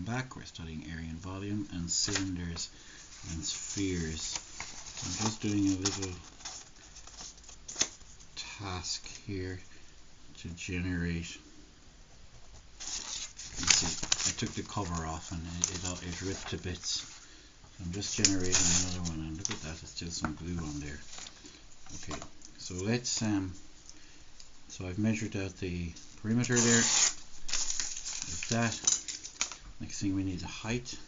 back. We're studying area and volume and cylinders and spheres. I'm just doing a little task here to generate. You see, I took the cover off and it ripped to bits. So I'm just generating another one, and look at that, there's still some glue on there. Okay, so let's so I've measured out the perimeter there. There's that. Next thing we need the height.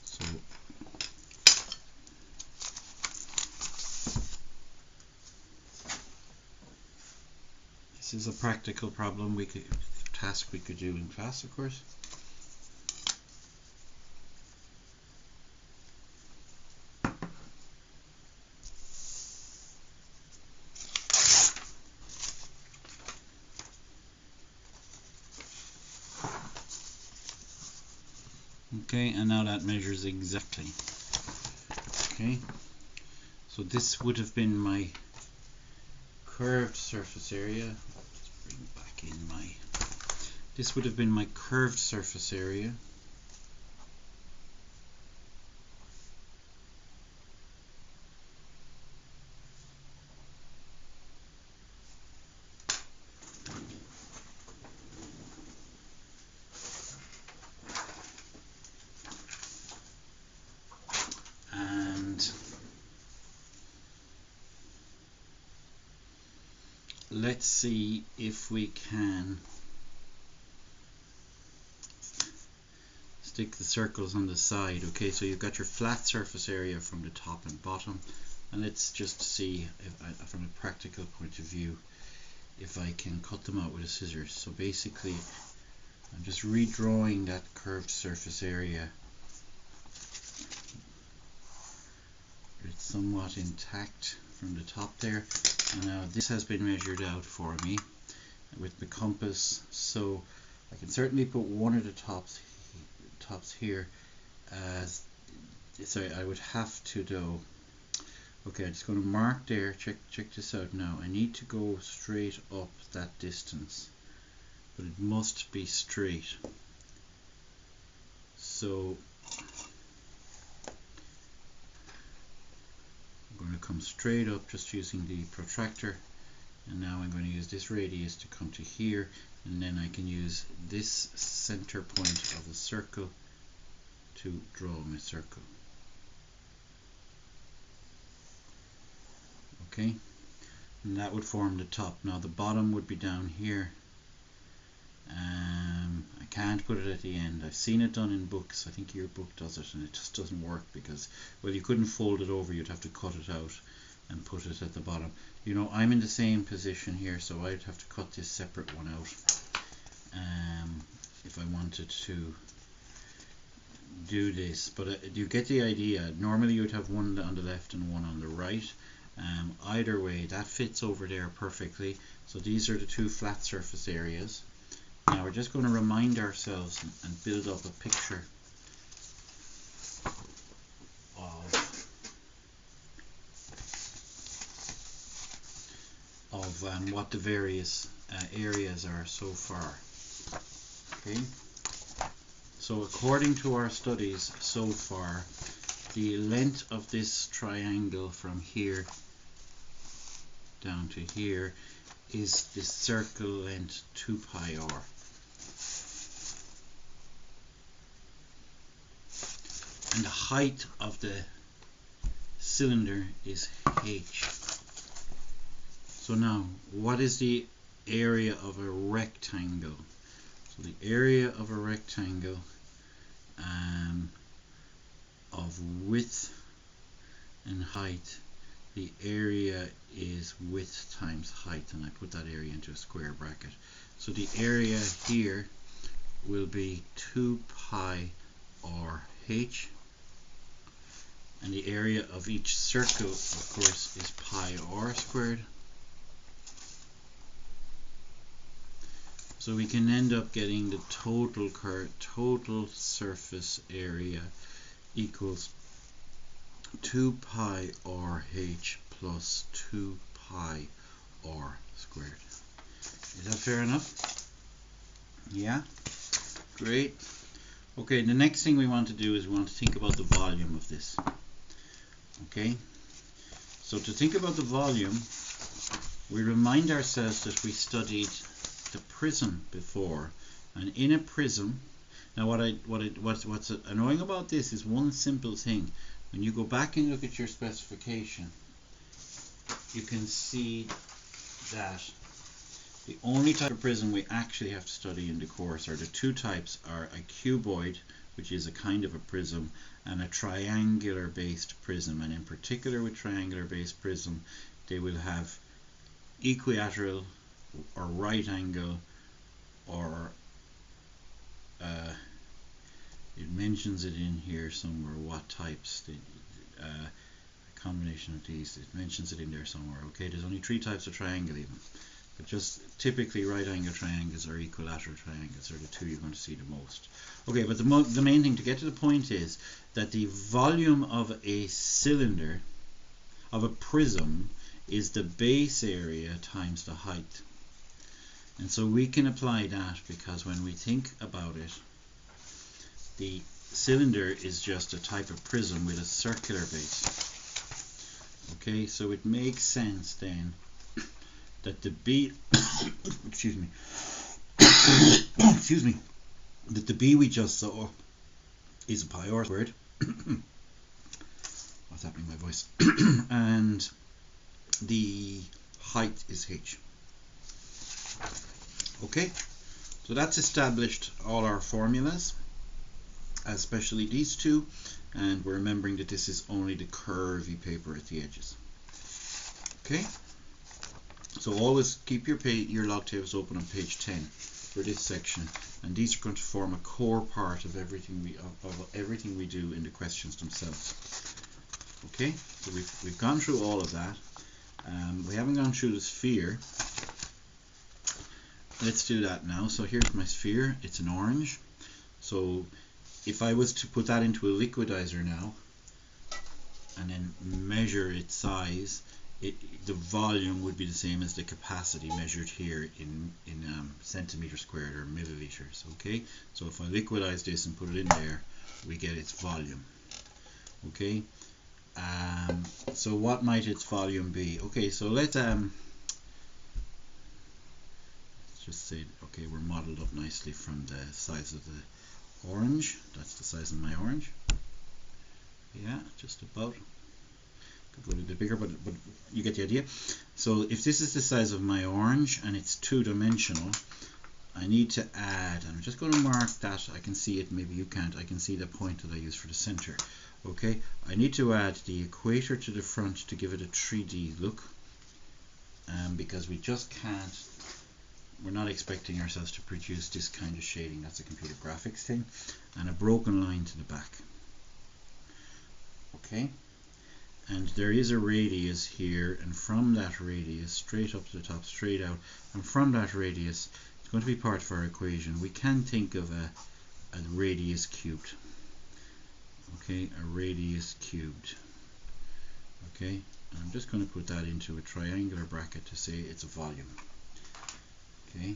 So this is a practical problem task we could do in class, of course. Okay, and now that measures exactly. Okay, so this would have been my curved surface area. Let's bring back in this would have been my curved surface area. Let's see if we can stick the circles on the side. Okay, so you've got your flat surface area from the top and bottom, and let's just see if from a practical point of view if I can cut them out with a scissors. So basically I'm just redrawing that curved surface area. It's somewhat intact from the top there. And now this has been measured out for me with the compass, so I can certainly put one of the tops here as, sorry, I would have to do, okay, I'm just going to mark there. Check this out now. I need to go straight up that distance, but it must be straight. So I'm going to come straight up just using the protractor, and now I'm going to use this radius to come to here, and then I can use this center point of the circle to draw my circle. Okay, and that would form the top. Now the bottom would be down here. I can't put it at the end. I've seen it done in books. I think your book does it, and it just doesn't work because, well, you couldn't fold it over. You'd have to cut it out and put it at the bottom. You know, I'm in the same position here, so I'd have to cut this separate one out if I wanted to do this. But you get the idea. Normally you'd have one on the left and one on the right. Either way, that fits over there perfectly. So these are the two flat surface areas. Now we're just going to remind ourselves and build up a picture of what the various areas are so far. Okay, so according to our studies so far, the length of this triangle from here down to here is the circle length 2 pi r. And the height of the cylinder is h. So now, what is the area of a rectangle? So the area of a rectangle of width and height, the area is width times height, and I put that area into a square bracket. So the area here will be 2 pi r h, and the area of each circle, of course, is pi r squared. So we can end up getting the total surface area equals 2 pi r h plus 2 pi r squared. Is that fair enough? Yeah, great. Okay, the next thing we want to do is we want to think about the volume of this. Okay, so to think about the volume, we remind ourselves that we studied the prism before, and in a prism, now what's annoying about this is one simple thing. When you go back and look at your specification, you can see that the only type of prism we actually have to study in the course are the two types are a cuboid, which is a kind of a prism, and a triangular based prism. And in particular with triangular based prism, they will have equilateral or right angle, or it mentions it in here somewhere what types, combination of these, it mentions it in there somewhere. Okay, there's only three types of triangle even, but just typically right angle triangles or equilateral triangles are the two you're going to see the most. Okay, but the main thing to get to the point is that the volume of a cylinder, of a prism, is the base area times the height. And so we can apply that because when we think about it, the cylinder is just a type of prism with a circular base. Okay, so it makes sense then that the B excuse me excuse me, that the B we just saw is a pi r squared. What's happening to my voice? And the height is h. Okay, so that's established all our formulas, especially these two, and we're remembering that this is only the curvy paper at the edges. Okay, so always keep your log tables open on page 10 for this section, and these are going to form a core part of everything we do in the questions themselves. Okay, so we've gone through all of that. We haven't gone through the sphere. Let's do that now. So here's my sphere. It's an orange. So if I was to put that into a liquidizer now and then measure its size, the volume would be the same as the capacity measured here in centimeters squared or milliliters. Okay, so if I liquidize this and put it in there, we get its volume. Okay, so what might its volume be? Okay, so let's just say, okay, we're modeled up nicely from the size of the orange. That's the size of my orange. Yeah, just about. Could go a little bit bigger, but you get the idea. So if this is the size of my orange and it's two-dimensional, I need to add, I'm just going to mark that, I can see it, maybe you can't, I can see the point that I use for the center. Okay, I need to add the equator to the front to give it a 3D look, because we just can't, we're not expecting ourselves to produce this kind of shading, that's a computer graphics thing, and a broken line to the back. Okay, and there is a radius here, and from that radius straight up to the top, straight out, and from that radius it's going to be part of our equation. We can think of a radius cubed. Okay, a radius cubed. Okay, I'm just going to put that into a triangular bracket to say it's a volume. Okay,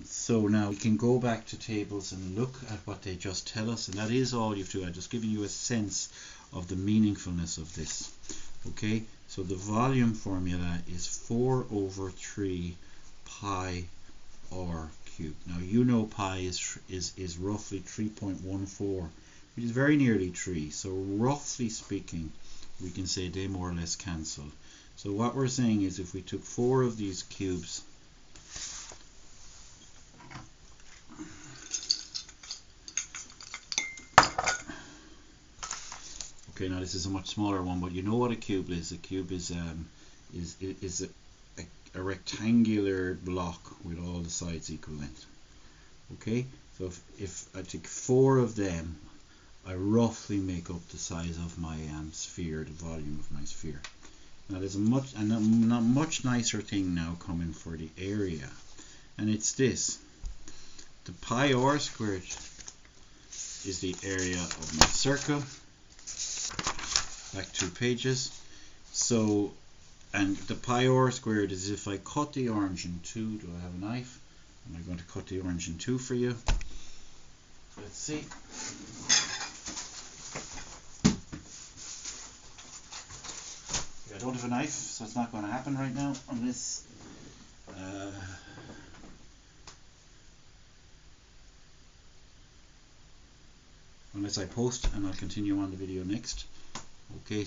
so now we can go back to tables and look at what they just tell us, and that is all you have to do. I'm just giving you a sense of the meaningfulness of this. Okay, so the volume formula is 4 over 3 pi r cubed. Now you know pi is roughly 3.14, which is very nearly 3. So roughly speaking, we can say they more or less cancel. So what we're saying is if we took 4 of these cubes, okay, now this is a much smaller one, but you know what a cube is. A cube is a rectangular block with all the sides equal length. Okay, so if I take 4 of them, I roughly make up the size of my sphere, the volume of my sphere. Now there's a not much nicer thing now coming for the area, and it's this. The pi r squared is the area of my circle. Back 2 pages. So, and the pi r squared is if I cut the orange in 2, do I have a knife? And I'm going to cut the orange in two for you. Let's see. I don't have a knife, so it's not going to happen right now on this. Unless I post, and I'll continue on the video next. Okay,